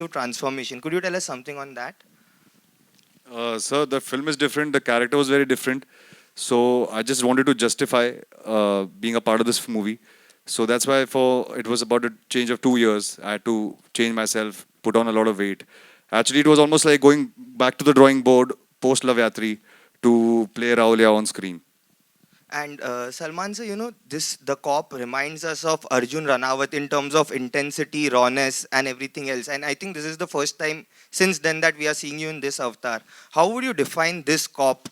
transformation. Could you tell us something on that? Sir, the film is different. The character was very different. So I just wanted to justify being a part of this movie. So that's why for it was about a change of 2 years. I had to change myself, put on a lot of weight. Actually, it was almost like going back to the drawing board post Lavyatri to play Raulia on screen. And Salman sir, this the cop reminds us of Arjun Ranawat in terms of intensity, rawness, and everything else. And I think this is the first time since then that we are seeing you in this avatar. How would you define this cop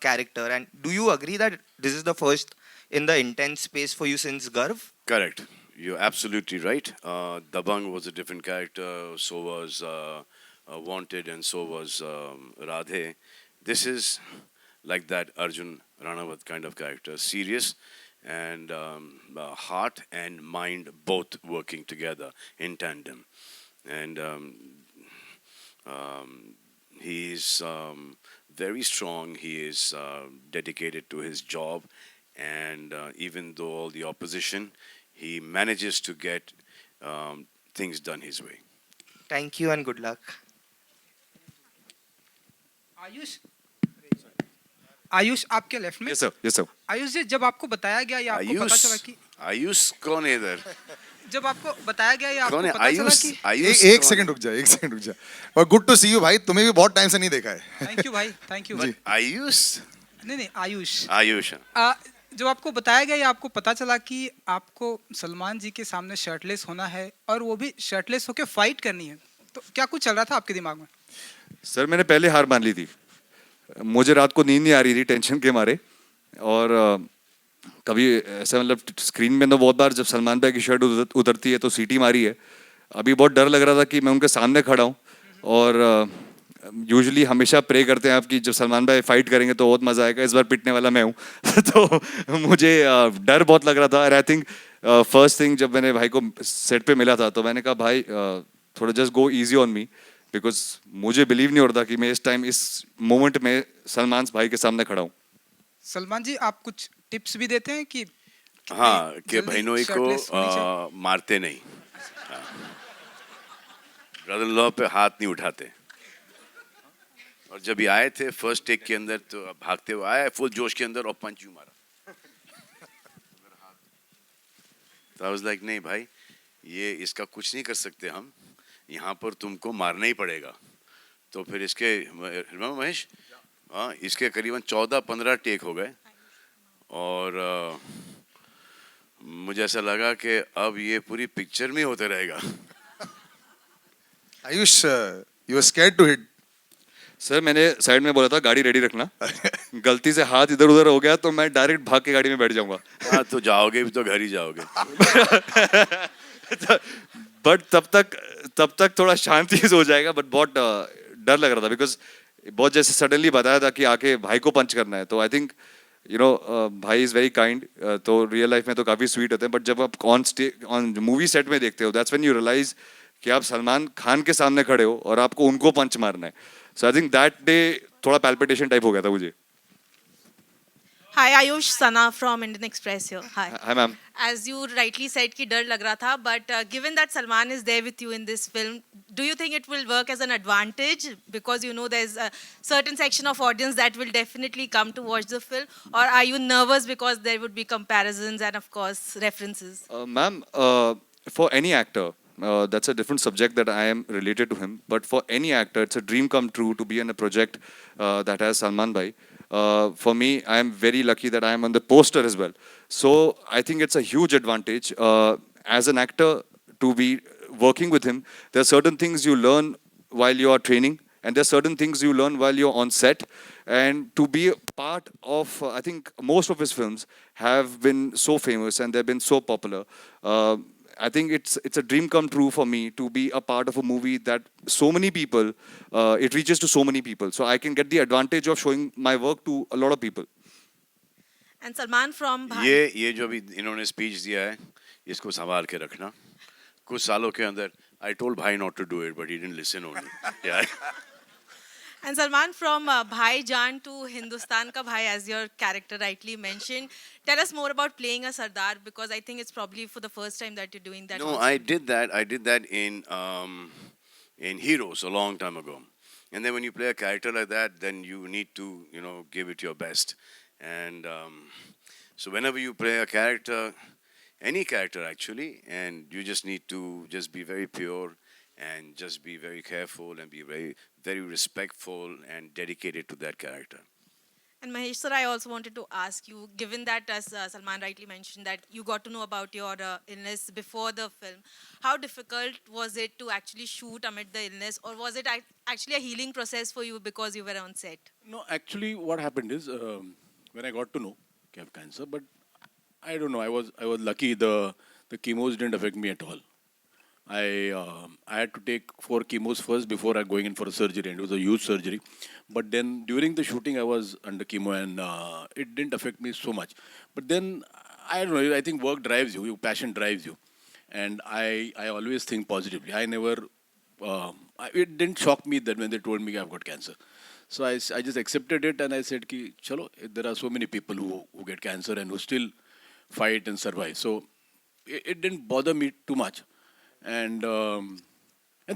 character? And do you agree that this is the first in the intense space for you since Garv? Correct. You're absolutely right. Dabang was a different character, so was Wanted, and so was Radhe. This is like that Arjun Ranawat kind of character, serious and heart and mind both working together in tandem. And um, he is very strong. He is dedicated to his job, and even though all the opposition, he manages to get things done his way. Thank you and good luck. Ayush Ayush आपके left में Yes, sir. Yes, sir. Ayush जी जब आपको बताया गया या आपको पता चला आयुष कि आयुष कौन है इधर? जब आपको बताया गया या आपको कौन है पता चला आयुष? कि आयुष एक कौन सेकंड रुक जा, एक सेकंड रुक जा। और गुड टू सी यू भाई, तुम्हें भी बहुत टाइम से नहीं देखा है। थैंक यू भाई थैंक यू जी। है? आयुष नहीं नहीं आयुष आयुष जब आपको बताया गया या आपको पता चला कि आपको सलमान जी के सामने शर्टलेस होना है और वो भी शर्टलेस होके फाइट करनी है तो क्या कुछ चल रहा था आपके दिमाग में सर मैंने पहले हार मान ली थी। मुझे रात को नींद नहीं आ रही थी टेंशन के मारे। और कभी ऐसा मतलब स्क्रीन में तो बहुत बार जब सलमान भाई की शर्ट उतरती है तो सीटी मारी है। अभी बहुत डर लग रहा था कि मैं उनके सामने खड़ा हूँ। और यूजुअली हमेशा प्रे करते हैं आप कि जब सलमान भाई फाइट करेंगे तो बहुत मज़ा आएगा। इस बार पिटने वाला मैं हूँ तो मुझे डर बहुत लग रहा था। और आई थिंक फर्स्ट थिंग जब मैंने भाई को सेट पे मिला था तो मैंने कहा भाई थोड़ा just go easy on me because मुझे बिलीव नहीं हो रहा था कि मैं इस टाइम इस मोमेंट में सलमान भाई के सामने खड़ा हूँ। सलमान जी आप कुछ टिप्स भी देते हैं कि हाँ कि जल्दी बहनोई को shirtless होनी चाहिए? मारते नहीं, ब्रदर लॉ पे हाथ नहीं उठाते। और जब ये आए थे फर्स्ट टेक के अंदर तो भागते हुए आए फुल जोश के अंदर और पंच यूं मारा। तो आई वाज लाइक नहीं भाई ये इसका कुछ नहीं कर सकते हम, यहाँ पर तुमको मारना ही पड़ेगा। तो फिर इसके रिमेंबर महेश, हाँ इसके करीबन 14-15 टेक हो गए। और मुझे ऐसा लगा कि अब ये पूरी पिक्चर में होते रहेगा। Ayush, you are scared to hit. Sir मैंने साइड में बोला था गाड़ी रेडी रखना। गलती से हाथ इधर उधर हो गया तो मैं डायरेक्ट भाग के गाड़ी में बैठ जाऊंगा। हाँ तो जाओगे भी तो घर ही जाओगे। बट तब तक थोड़ा शांति से हो जाएगा। बट बहुत डर लग रहा था बिकॉज बहुत जैसे सडनली बताया था कि आके भाई को पंच करना है। तो आई थिंक भाई इज़ वेरी काइंड। तो रियल लाइफ में तो काफ़ी स्वीट होते हैं बट जब आप ऑन मूवी सेट में देखते हो दैट्स व्हेन यू रियलाइज कि आप सलमान खान के सामने खड़े हो और आपको उनको पंच मारना है। सो आई थिंक दैट डे थोड़ा पैल्पिटेशन टाइप हो गया था मुझे। Hi, Ayush Sana from Indian Express here. Hi. Hi ma'am. As you rightly said कि डर लग रहा था, but given that Salman is there with you in this film, do you think it will work as an advantage because you know there's a certain section of audience that will definitely come to watch the film, or are you nervous because there would be comparisons and of course references? Ma'am, for any actor, that's a different subject that I am related to him. But for any actor, it's a dream come true to be in a project that has Salman Bhai. For me, I am very lucky that I am on the poster as well. So I think it's a huge advantage as an actor to be working with him. There are certain things you learn while you are training, and there are certain things you learn while you're on set. And to be a part of, I think most of his films have been so famous and they've been so popular. I think it's a dream come true for me to be a part of a movie that so many people, it reaches to so many people. So I can get the advantage of showing my work to a lot of people. And Salman from Bhai. ये जो अभी इन्होंने speech दिया है इसको संभाल के रखना। कुछ सालों के अंदर I told भाई not to do it but he didn't listen only. Yeah. And Salman from Bhai Jaan to Hindustan Ka Bhai, as your character rightly mentioned. Tell us more about playing a Sardar because I think it's probably for the first time that you're doing that. No, also. I did that. I did that in in Heroes a long time ago. And then when you play a character like that, then you need to, give it your best. And so whenever you play a character, any character actually, and you just need to just be very pure and just be very careful and be very, very respectful and dedicated to that character. And Mahesh sir, I also wanted to ask you, given that as Salman rightly mentioned that you got to know about your illness before the film, how difficult was it to actually shoot amid the illness, or was it actually a healing process for you because you were on set? No, actually, what happened is when I got to know I have cancer, but I don't know. I was lucky. The chemos didn't affect me at all. I had to take 4 chemos first before I going in for a surgery, and it was a huge surgery. But then during the shooting, I was under chemo, and it didn't affect me so much. But then I don't know. I think work drives you. Your passion drives you, and I always think positively. I never. It didn't shock me that when they told me I've got cancer. So I just accepted it, and I said, "Ki chalo, there are so many people who get cancer and who still fight and survive." So it didn't bother me too much. And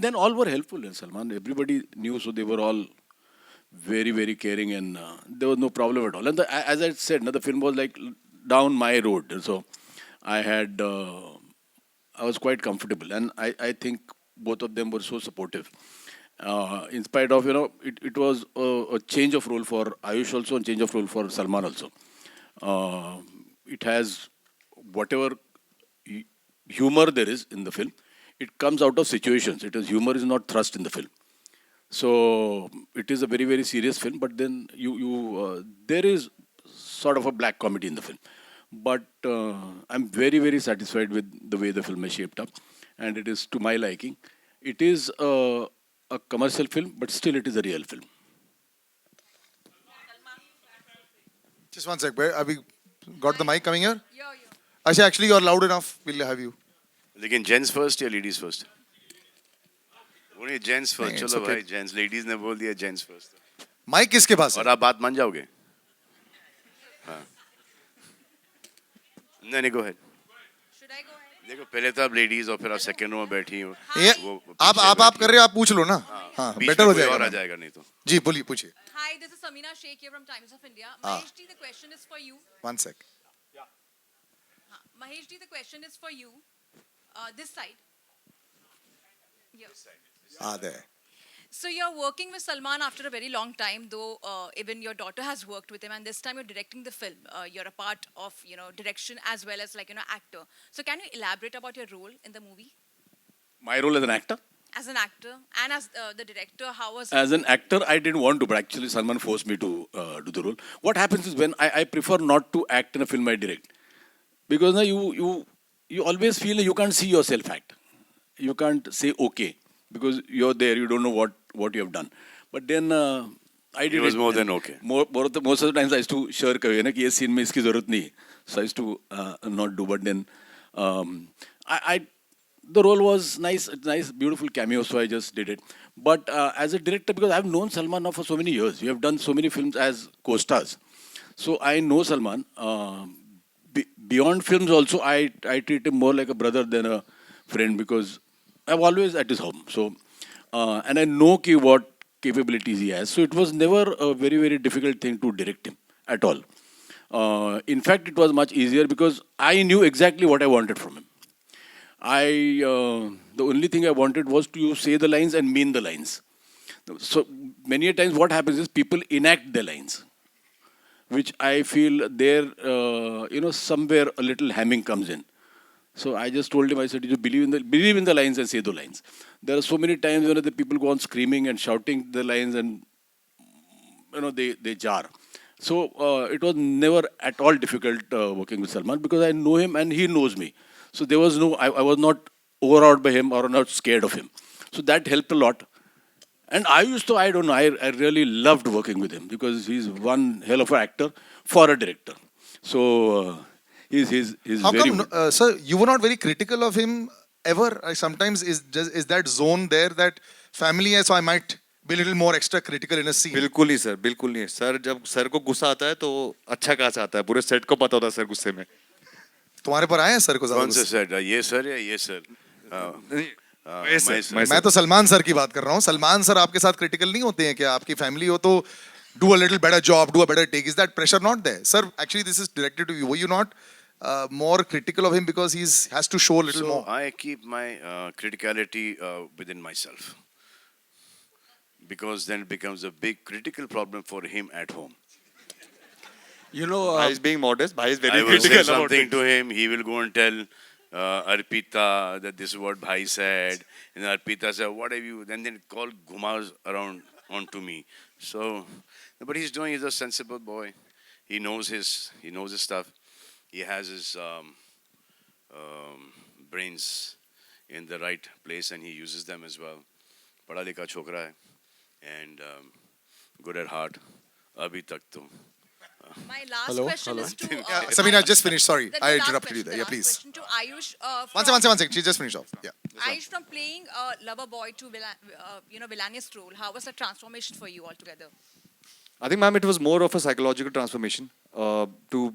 then all were helpful in Salman. Everybody knew, so they were all very, very caring, and there was no problem at all. And as I said, the film was like down my road, so I was quite comfortable, and I think both of them were so supportive. In spite of, it was a change of role for Ayush also, and change of role for Salman also. It has whatever humor there is in the film. It comes out of situations. Humor is not thrust in the film. So it is a very, very serious film, but then there is sort of a black comedy in the film. But I'm very, very satisfied with the way the film is shaped up, and it is to my liking. It is a commercial film, but still it is a real film. Just one sec. Have we got the mic coming here? Asha, actually, you're loud enough. We'll have you. लेकिन gents first या ladies first? बोलिए gents first. नहीं, it's चलो okay. भाई, gents, ladies ने बोल दिया gents first. Mic किसके पास है? और आप बात मान जाओगे? हाँ. नहीं, go ahead. Should I go ahead? देखो, पहले तो आप लेडीज और फिर आप सेकंड रो में बैठी हो. ये वो आप कर रहे हो, आप पूछ लो ना. हाँ, बीच बेटर में हो कोई और आ जाएगा. जाएगा नहीं तो. जी बोलिए, पूछिए. Hi, this is Samina Sheikh here from Times of India. Mahesh ji, the question is for you. One sec. Mahesh ji, the question is for you. This side. there. So you're working with Salman after a very long time, though even your daughter has worked with him, and this time you're directing the film. You're a part of direction as well as actor. So can you elaborate about your role in the movie My role as an actor? as an actor and as the director? How was As an actor, I didn't want to, but actually Salman forced me to do the role. What happens is when I prefer not to act in a film I direct, because now you always feel you can't see yourself act. You can't say okay because you're there. You don't know what you have done. But then I did. It was more and than okay. Most of the times I used to shirk away. कि ये scene में इसकी ज़रूरत नहीं. So I used to not do. But then the role was nice, beautiful cameo, so I just did it. But as a director, because I've known Salman now for so many years, we have done so many films as co-stars. So I know Salman. Beyond films also, I treat him more like a brother than a friend because I'm always at his home. So, and I know what capabilities he has. So it was never a very, very difficult thing to direct him at all. In fact, it was much easier because I knew exactly what I wanted from him. The only thing I wanted was to say the lines and mean the lines. So many a times what happens is people enact their lines, which I feel there, somewhere a little hamming comes in. So I just told him, I said, you believe in the lines and say the lines. There are so many times when the people go on screaming and shouting the lines and, they jar. So it was never at all difficult working with Salman because I know him and he knows me. So there was I was not overawed by him or not scared of him. So that helped a lot. And I really loved working with him because he's one hell of an actor for a director. So he's How very come, good. sir, you were not very critical of him ever? Sometimes is that zone there that family है, so I might be a little more extra critical in a scene. बिल्कुल नहीं sir, बिल्कुल नहीं. Sir जब sir को गुस्सा आता है तो अच्छा खासा आता है. पूरे सेट को पता होता है सर गुस्से में. तुम्हारे पर आए हैं सर को ज़्यादा कौन से गुस्सा? सर? ये सर या ये सर? मैं तो सलमान सर की बात कर रहा हूँ. सलमान सर आपके साथ क्रिटिकल नहीं होते हैं क्या? आपकी फैमिली हो तो do a little better job, do a better take. Is that pressure not there? Sir, actually this is directed to you. Were you not more critical of him because has to show a little So more? I keep my criticality within myself, because then it becomes a big critical problem for him at home. You know, Bhai is being modest. Bhai is very I will say critical about something it. to him, he will go and tell Arpita that this is what Bhai said, and Arpita said, "What have you?" Then call Gumas around onto me. So, but he's a sensible boy. He knows his stuff. He has his brains in the right place, and he uses them as well. पढ़ा लिखा छोकरा है, and good at heart. अभी तक तो. My last Hello, question hello. is to. Yeah, Sabina, just finish. Sorry, the I last interrupted you question, there. the Yeah, last please. question to Ayush. One second. She just finished off. Yeah. Ayush, from playing a lover boy to villainous role, how was the transformation for you altogether? I think, ma'am, it was more of a psychological transformation to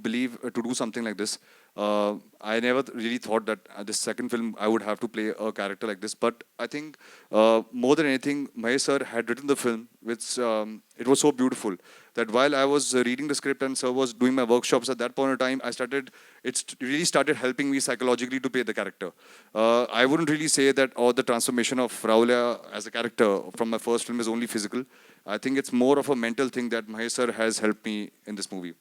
do something like this. I never really thought that this second film I would have to play a character like this. But I think more than anything, Mahesh sir had written the film, which it was so beautiful that while I was reading the script and sir was doing my workshops at that point in time, it really started helping me psychologically to play the character. I wouldn't really say that the transformation of Raulia as a character from my first film is only physical. I think it's more of a mental thing that Mahesh sir has helped me in this movie.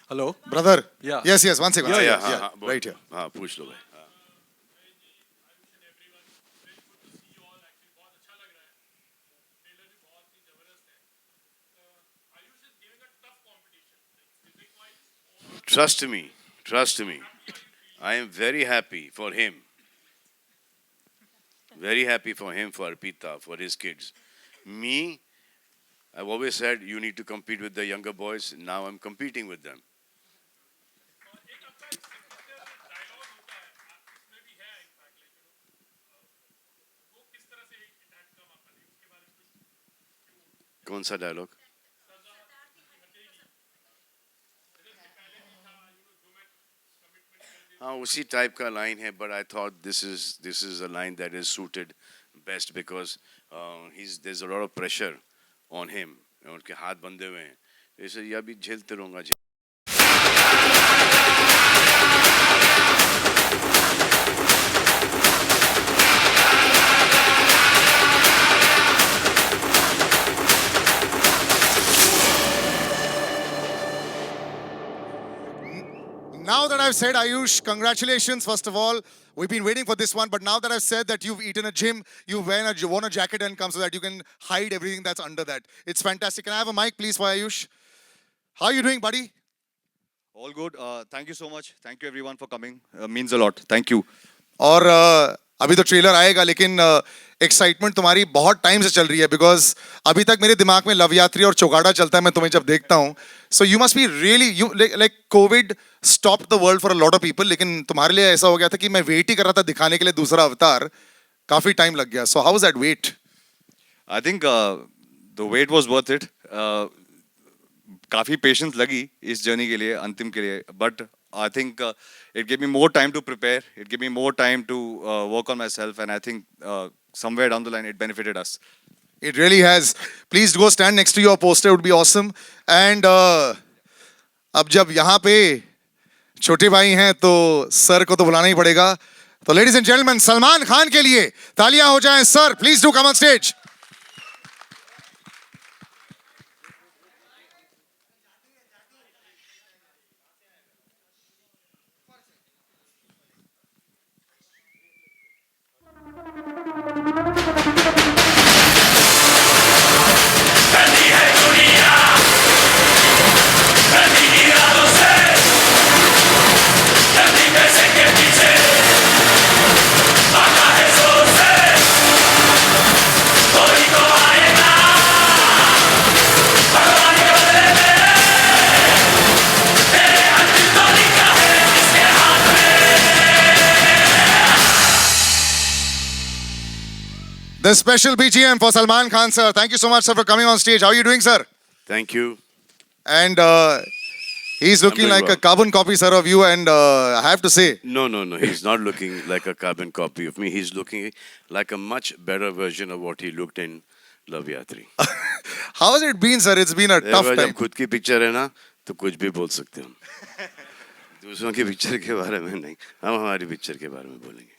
Hello. Brother. Yeah. Yes. One second. Yeah, Yeah. Right here. हाँ पूछ लो भाई. Trust me. I am very happy for him. Very happy for him, for Arpita, for his kids. Me, I've always said you need to compete with the younger boys. Now I'm competing with them. कौन सा dialogue? हाँ उसी type का line है, but I thought this is a line that is suited best because there's a lot of pressure on him. उनके हाथ बंधे हुए हैं, ऐसे ये अभी झेलते रहूँगा. Now that I've said, Ayush, congratulations, first of all. We've been waiting for this one, but now that I've said that you've eaten a gym, you've worn a jacket and come so that you can hide everything that's under that. It's fantastic. Can I have a mic, please, for Ayush? How are you doing, buddy? All good. Thank you so much. Thank you everyone for coming. Means a lot. Thank you. और अभी तो trailer आएगा, लेकिन excitement तुम्हारी बहुत time से चल रही है, बिकॉज अभी तक मेरे दिमाग में लव यात्री और चौगाड़ा चलता है मैं तुम्हें जब देखता हूँ. So you must be really you like Covid stop the world for a lot of people, लेकिन तुम्हारे लिए ऐसा हो गया था कि मैं वेट ही कर रहा था दिखाने के लिए दूसरा अवतार. काफी टाइम लग गया. So how was that wait? I think the wait was worth it. काफी पेशेंस लगी इस जर्नी के लिए, अंतिम के लिए. But I think it gave me more time to prepare. It gave me more time to work on myself, and I think somewhere down the line it benefited us. It really has. Please go stand next to your poster. It would be awesome. And अब जब यहाँ पे छोटे भाई हैं तो sir को तो बुलाना ही पड़ेगा. तो ladies and gentleman, Salman Khan के लिए तालियां हो जाएं. Sir, please do come on stage. The special BGM for Salman Khan, sir. Thank you so much, sir, for coming on stage. How are you doing, sir? Thank you. And He's looking doing like a well. carbon copy, sir, of you, and I have to say, No, no, no. He's not looking like a carbon copy of me. He's looking like a much better version of what he looked in Love Yatri. how has it been, sir? It's been a tough जब time. खुद की picture है ना तो कुछ भी बोल सकते हैं हम दूसरों की पिक्चर के बारे में नहीं हम हमारी पिक्चर के बारे में बोलेंगे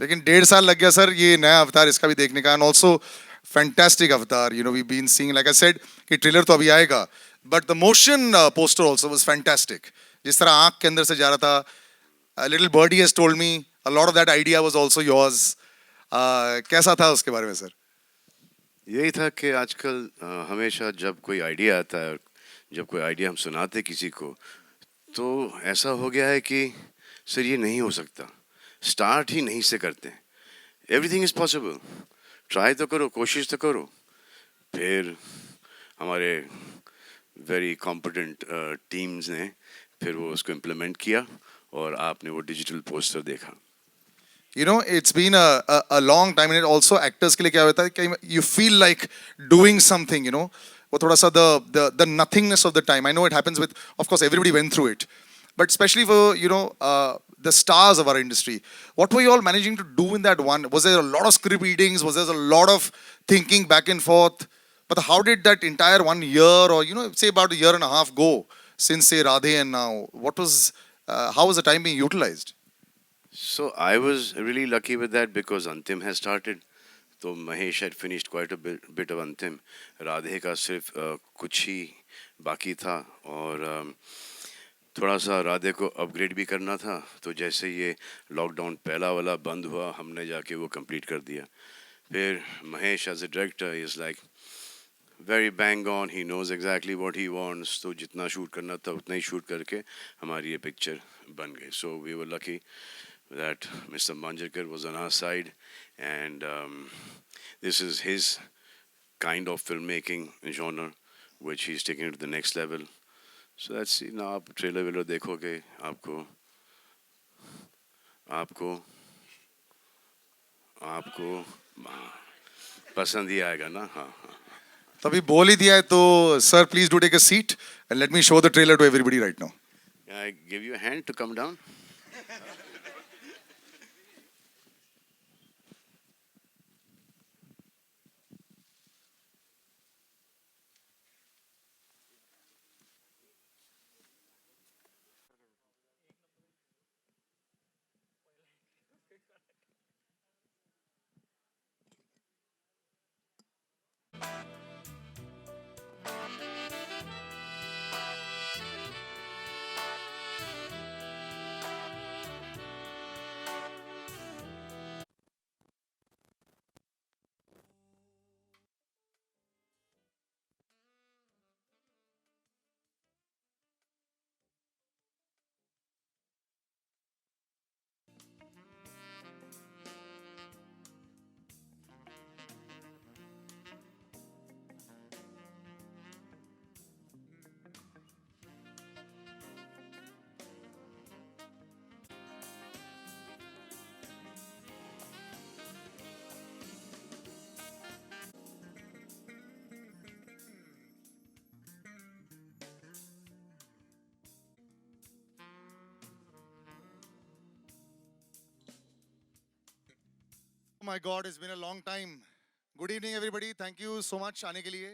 लेकिन 1.5 साल लग गया सर ये नया अवतार इसका भी देखने का, and also fantastic Avatar. You know we been seeing, like I said, कि ट्रेलर तो अभी आएगा, but the motion poster also was fantastic. जिस तरह आंख के अंदर से जा रहा था, little birdie has told me a lot of that idea was also yours. कैसा था उसके बारे में सर? यही था कि आजकल हमेशा जब कोई आइडिया आता है जब कोई आइडिया हम सुनाते किसी को तो ऐसा हो गया है कि सर ये नहीं हो सकता स्टार्ट ही नहीं से करते हैं एवरीथिंग इज़ पॉसिबल ट्राई तो करो कोशिश तो करो फिर हमारे वेरी कॉम्पिटेंट टीम्स ने फिर वो उसको इम्प्लीमेंट किया और आपने वो डिजिटल पोस्टर देखा You know, it's been a long time, and it also actors के लिए क्या होता है कि you feel like doing something, you know, वो थोड़ा सा the nothingness of the time. I know it happens with, of course, everybody went through it, but especially for the stars of our industry. What were you all managing to do in that one? Was there a lot of script readings? Was there a lot of thinking back and forth? But how did that entire 1 year, or say about a year and a half go since say Radhe and now? What was how was the time being utilized? So I was really lucky with that because Antim has started. तो Mahesh had finished quite a bit of अंतिम राधे का सिर्फ कुछ ही बाकी था और थोड़ा सा राधे को अपग्रेड भी करना था तो जैसे ये लॉकडाउन पहला वाला बंद हुआ हमने जाके वो कंप्लीट कर दिया फिर Mahesh as a director is like very bang on he knows exactly what he wants तो जितना शूट करना था उतना ही शूट करके हमारी ये पिक्चर बन गई so we were lucky that Mr. Manjarkar was on our side and this is his kind of filmmaking genre which he's taking it to the next level. So let's see now आप trailer velar देखोगे आपको आपको आपको पसंद ही आएगा ना हाँ हाँ तभी बोल ही दिया है तो sir, please do take a seat and let me show the trailer to everybody right now. Can I give you a hand to come down? Oh my God, it's been a long time. Good evening, everybody. Thank you so much आने के लिए.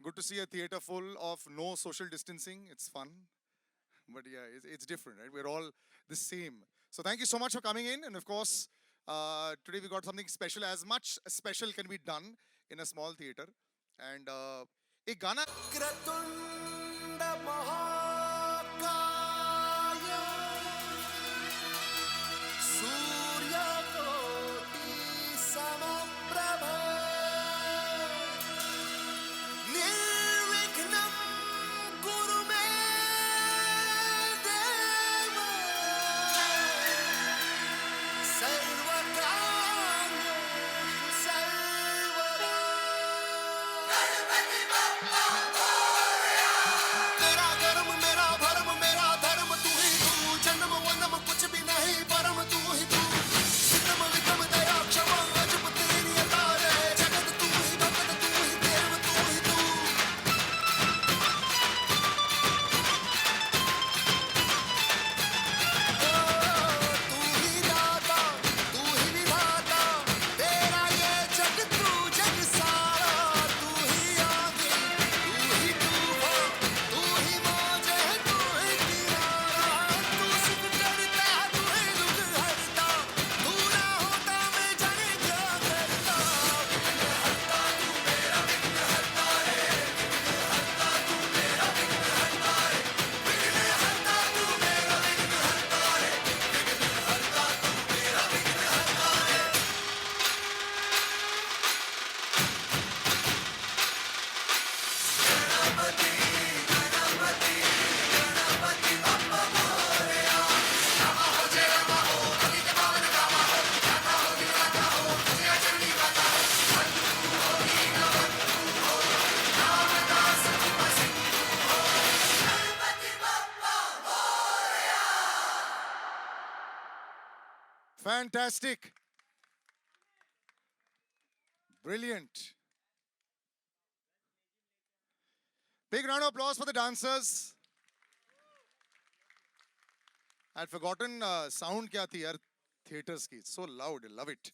Good to see a theater full of no social distancing. It's fun. But yeah, it's different, right? We're all the same. So thank you so much for coming in. And of course, today we got something special. As much special can be done in a small theater. And एक गाना Fantastic. Brilliant. Big round of applause for the dancers. I had forgotten sound kya thi yaar theaters ki. So loud, I love it.